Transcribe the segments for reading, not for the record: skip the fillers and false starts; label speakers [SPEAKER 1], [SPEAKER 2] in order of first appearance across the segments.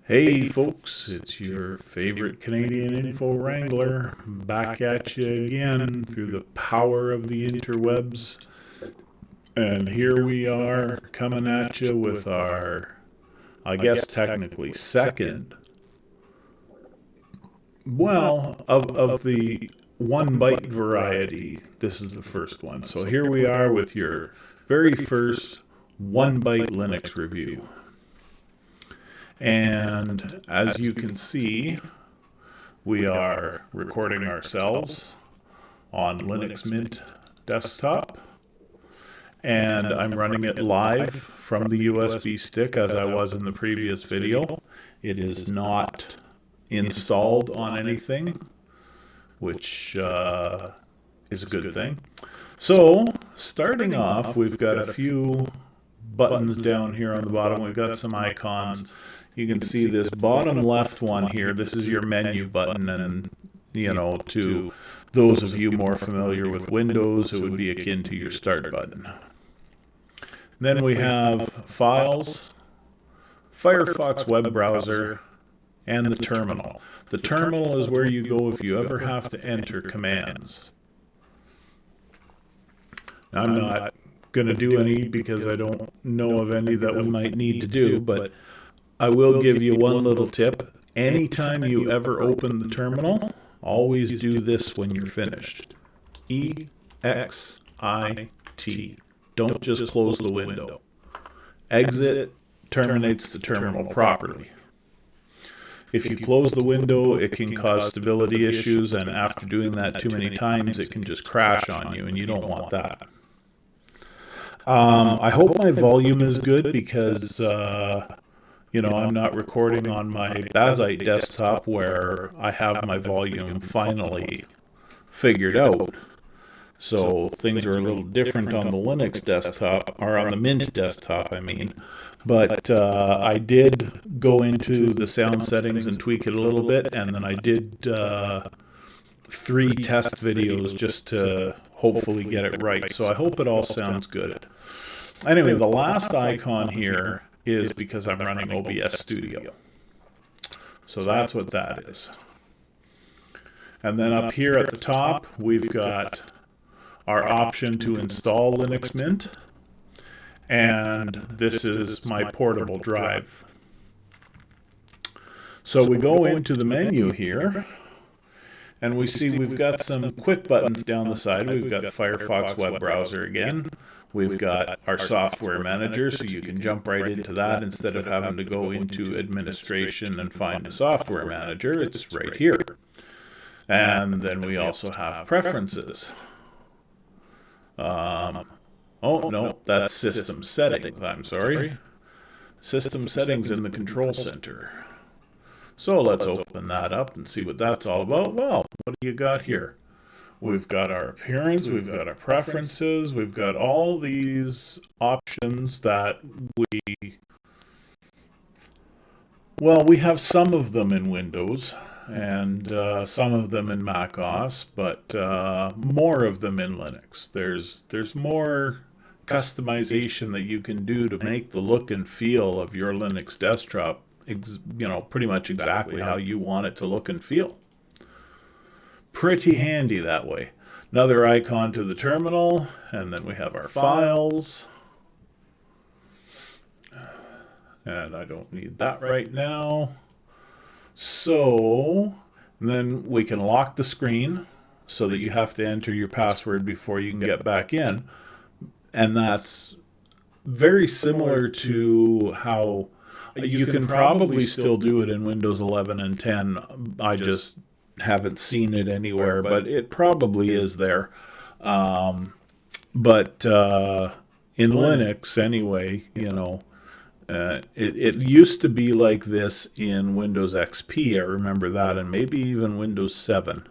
[SPEAKER 1] Hey folks, it's your favorite Canadian info wrangler back at you again through the power of the interwebs. And here we are coming at you with our, I guess technically second, of the one byte variety. This is the first one. So here we are with your very first one byte Linux review. And as you can see, we are recording ourselves on Linux Mint desktop, and I'm running it live from the USB stick as I was in the previous video. It is not installed on anything, which is a good thing. So, starting off, we've got a few buttons down here on the bottom. We've got some icons. You can see this bottom left one here. This is your menu button, and to those of you more familiar with Windows, it would be akin to your start button. Then we have Files, Firefox web browser, and the terminal. The terminal is where you go if you ever have to enter commands. I'm not going to do any because I don't know of any that we might need to do, but I will give you one little tip. Anytime you ever open the terminal, always do this when you're finished. EXIT. Don't just close the window. Exit terminates the terminal properly. If you close the window, it can cause stability issues, and after doing that too many times, it can just crash on you, and you don't want that. I hope my volume is good because, I'm not recording on my Byte desktop where I have my volume finally figured out. So things are a little different on the Linux desktop, or on the Mint desktop, I mean. But I did go into the sound settings and tweak it a little bit, and then I did 3 test videos just to hopefully get it right. So I hope it all sounds good. Anyway, the last icon here is because I'm running OBS Studio. So that's what that is. And then up here at the top, we've got our option to install Linux Mint. And this is my portable drive. So we go into the menu here, and we see we've got some quick buttons down the side. We've got Firefox web browser again. We've got our software manager, so you can jump right into that instead of having to go into administration and find the software manager. It's right here. And then we also have preferences. Oh, no, that's system settings. I'm sorry. System settings in the control center. So let's open that up and see what that's all about. Well, what do you got here? We've got our appearance, we've got our preferences, we've got all these options that we have some of them in Windows and some of them in Mac OS, but more of them in Linux. There's more customization that you can do to make the look and feel of your Linux desktop, pretty much exactly how you want it to look and feel. Pretty handy that way. Another icon to the terminal, and then we have our files. And I don't need that right now. So, then we can lock the screen so that you have to enter your password before you can get back in. And that's very similar to how you can probably still do it in Windows 11 and 10. I just haven't seen it anywhere, but it probably is there. But in Linux, anyway, it used to be like this in Windows XP. I remember that, and maybe even Windows 7.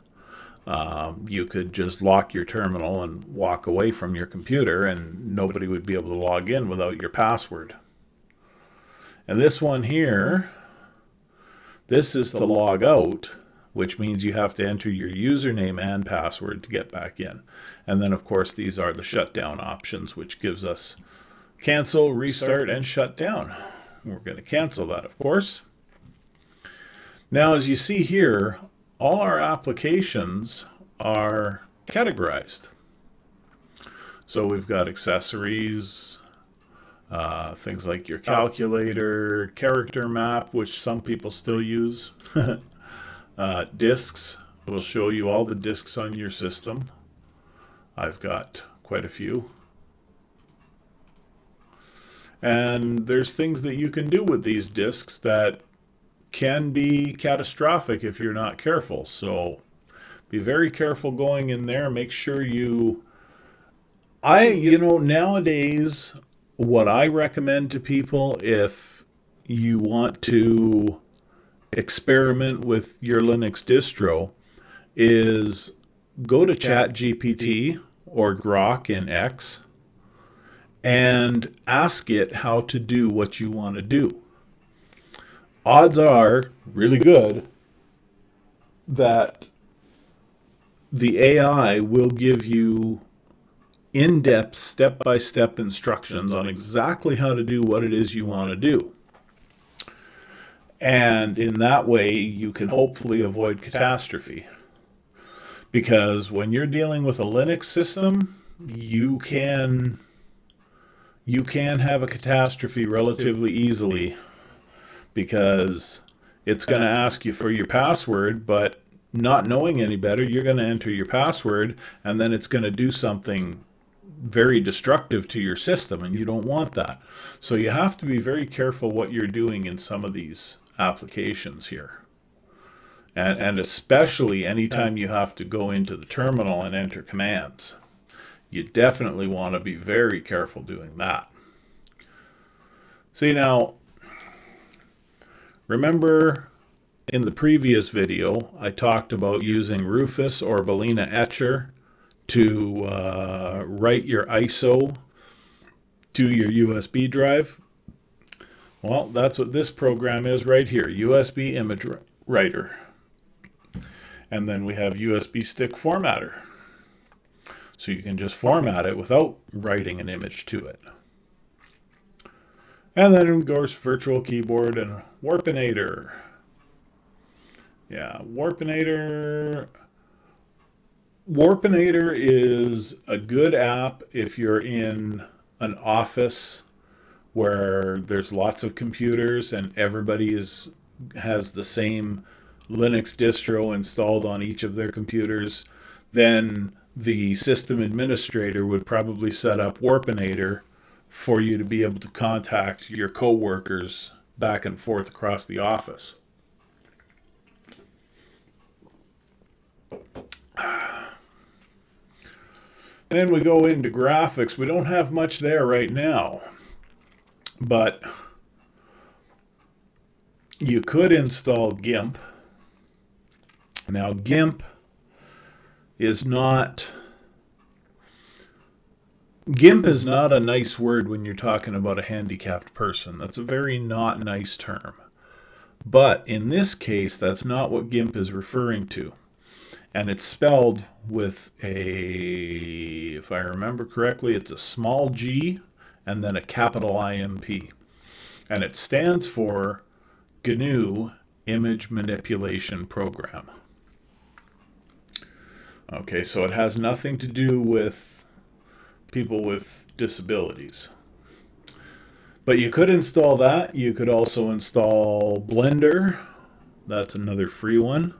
[SPEAKER 1] You could just lock your terminal and walk away from your computer, and nobody would be able to log in without your password. And this one here, this is to log out, which means you have to enter your username and password to get back in. And then, of course, these are the shutdown options, which gives us cancel, restart, and shut down. We're going to cancel that, of course. Now, as you see here, all our applications are categorized. So we've got accessories, things like your calculator, character map, which some people still use, disks. Will show you all the disks on your system. I've got quite a few. And there's things that you can do with these disks that can be catastrophic if you're not careful. So be very careful going in there. Make sure nowadays, what I recommend to people if you want to experiment with your Linux distro is go to ChatGPT or Grok in X and ask it how to do what you want to do. Odds are really good that the AI will give you in-depth, step-by-step instructions on exactly how to do what it is you want to do. And in that way, you can hopefully avoid catastrophe. Because when you're dealing with a Linux system, you can have a catastrophe relatively easily, because it's going to ask you for your password, but not knowing any better, you're going to enter your password, and then it's going to do something very destructive to your system, and you don't want that. So you have to be very careful what you're doing in some of these applications here. And especially anytime you have to go into the terminal and enter commands. You definitely want to be very careful doing that. See, now, remember in the previous video, I talked about using Rufus or Balena Etcher to write your ISO to your USB drive. Well, that's what this program is right here, USB image writer. And then we have USB stick formatter. So you can just format it without writing an image to it. And then, of course, virtual keyboard and Warpinator. Yeah, Warpinator. Warpinator is a good app if you're in an office where there's lots of computers and everybody has the same Linux distro installed on each of their computers. Then the system administrator would probably set up Warpinator for you to be able to contact your coworkers back and forth across the office. Then we go into graphics. We don't have much there right now, but you could install GIMP. Now, GIMP is not a nice word when you're talking about a handicapped person. That's a very not nice term. But in this case, that's not what GIMP is referring to. And it's spelled with if I remember correctly, it's a small g and then a capital IMP. And it stands for GNU Image Manipulation Program. Okay, so it has nothing to do with people with disabilities. But you could install that. You could also install Blender. That's another free one.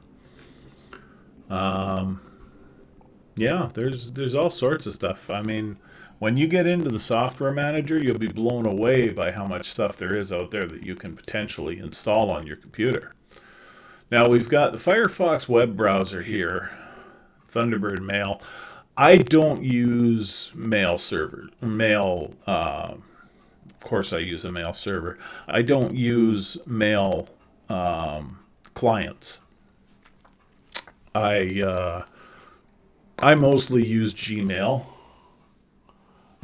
[SPEAKER 1] Yeah, there's all sorts of stuff. I mean, when you get into the software manager, you'll be blown away by how much stuff there is out there that you can potentially install on your computer. Now we've got the Firefox web browser here, Thunderbird Mail. I don't use mail server. Of course I use a mail server. I don't use mail clients. I mostly use Gmail,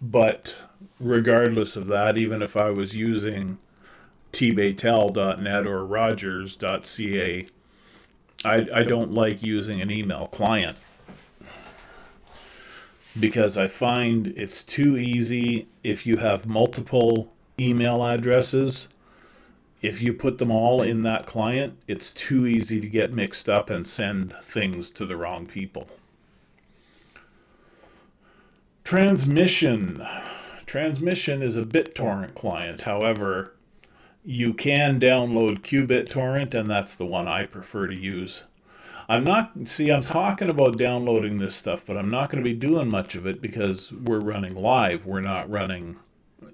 [SPEAKER 1] but regardless of that, even if I was using tbaytel.net or rogers.ca, I don't like using an email client because I find it's too easy. If you have multiple email addresses, if you put them all in that client, it's too easy to get mixed up and send things to the wrong people. Transmission. Transmission is a BitTorrent client. However, you can download QBitTorrent, and that's the one I prefer to use. I'm talking about downloading this stuff, but I'm not going to be doing much of it because we're running live. We're not running,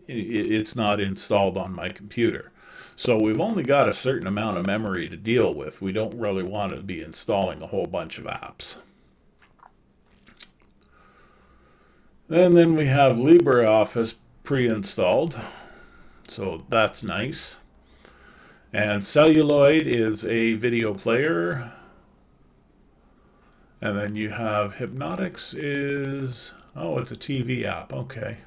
[SPEAKER 1] it's not installed on my computer. So we've only got a certain amount of memory to deal with. We don't really want to be installing a whole bunch of apps. And then we have LibreOffice pre-installed. So that's nice. And Celluloid is a video player. And then you have Hypnotics is, it's a TV app. Okay.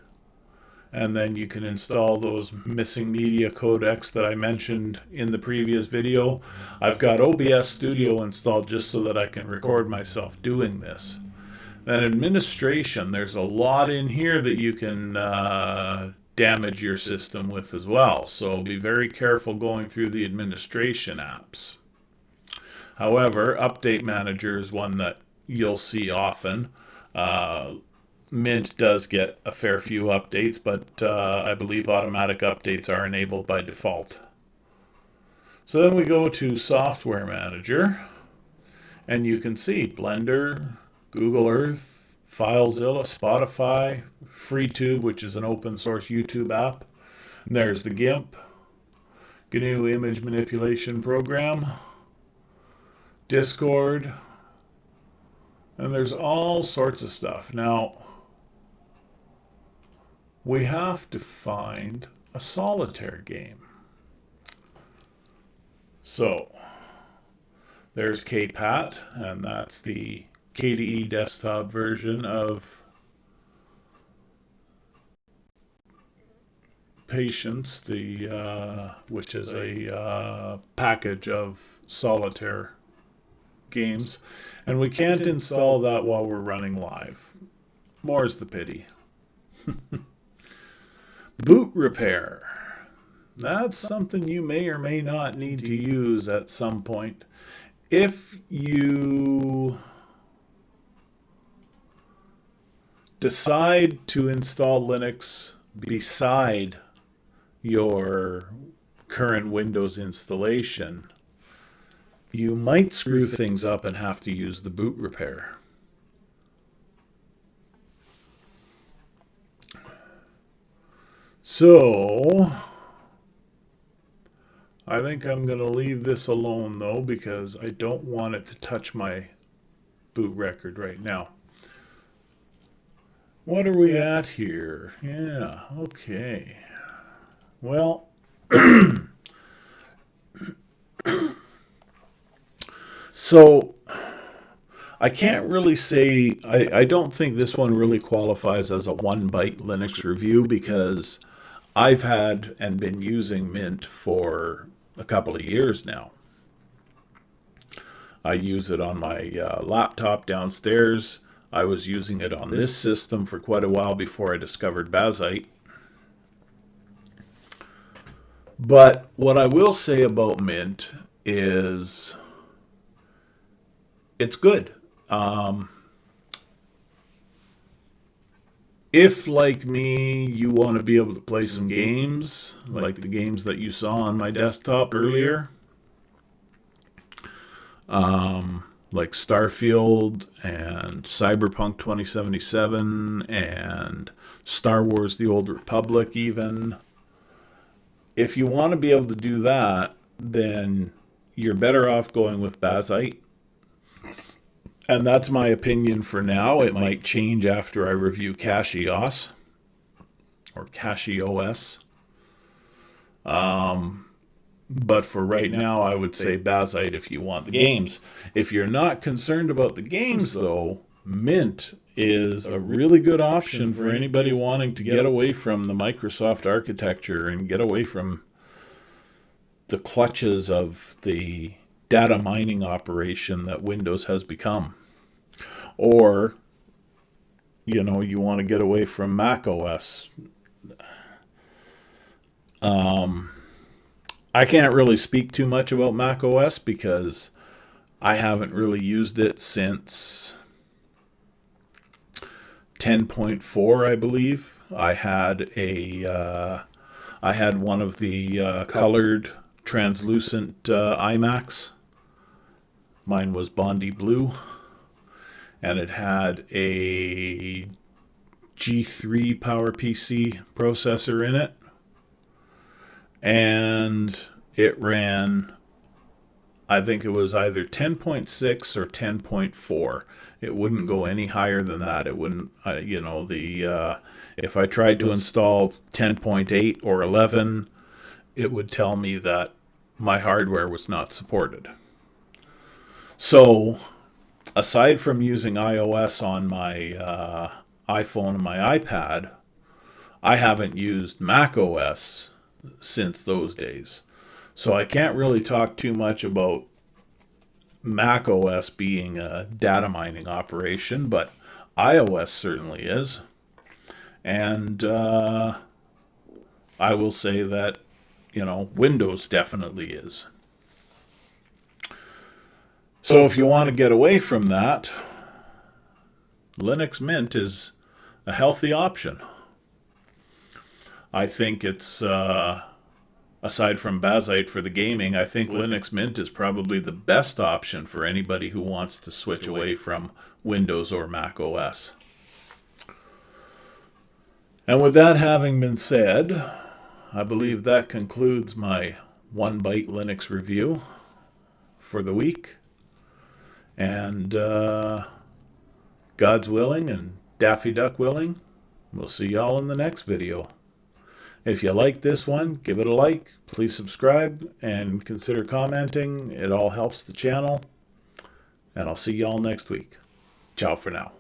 [SPEAKER 1] And then you can install those missing media codecs that I mentioned in the previous video. I've got OBS Studio installed just so that I can record myself doing this. Then administration, there's a lot in here that you can damage your system with as well. So be very careful going through the administration apps. However, Update Manager is one that you'll see often. Mint does get a fair few updates, but I believe automatic updates are enabled by default. So then we go to Software Manager, and you can see Blender, Google Earth, FileZilla, Spotify, FreeTube, which is an open source YouTube app. And there's the GIMP, GNU Image Manipulation Program, Discord, and there's all sorts of stuff. Now, we have to find a solitaire game. So, there's KPAT, and that's the KDE desktop version of Patience, which is a package of solitaire games. And we can't install that while we're running live. More's the pity. Boot repair. That's something you may or may not need to use at some point. If you decide to install Linux beside your current Windows installation, you might screw things up and have to use the boot repair. So, I think I'm going to leave this alone though, because I don't want it to touch my boot record right now. What are we at here? Yeah, okay. Well, so I can't really say, I don't think this one really qualifies as a 1-byte Linux review because I've had and been using Mint for a couple of years now. I use it on my laptop downstairs. I was using it on this system for quite a while before I discovered Byte. But what I will say about Mint is it's good. If, like me, you want to be able to play some games, like the games that you saw on my desktop earlier, like Starfield and Cyberpunk 2077 and Star Wars The Old Republic even, if you want to be able to do that, then you're better off going with Byte. And that's my opinion for now. It might change after I review CachyOS or CachyOS. But for right now, I would say Byte if you want the games. If you're not concerned about the games, though, Mint is a really good option for anybody wanting to get away from the Microsoft architecture and get away from the clutches of the data mining operation that Windows has become. Or, you want to get away from Mac OS. I can't really speak too much about Mac OS because I haven't really used it since 10.4, I believe. I had one of the colored translucent iMacs. Mine was Bondi Blue, and it had a G3 PowerPC processor in it, and it ran, I think it was either 10.6 or 10.4. It wouldn't go any higher than that. It wouldn't, if I tried to install 10.8 or 11, it would tell me that my hardware was not supported. So, aside from using iOS on my iPhone and my iPad, I haven't used Mac OS since those days. So I can't really talk too much about Mac OS being a data mining operation, but iOS certainly is. And I will say that, Windows definitely is. So if you want to get away from that, Linux Mint is a healthy option. I think it's, aside from Byte for the gaming, I think Linux Mint is probably the best option for anybody who wants to switch away from Windows or Mac OS. And with that having been said, I believe that concludes my One Byte Linux review for the week. And God's willing and Daffy Duck willing, we'll see y'all in the next video. If you like this one, give it a like, please subscribe, and consider commenting. It all helps the channel. And I'll see y'all next week. Ciao for now.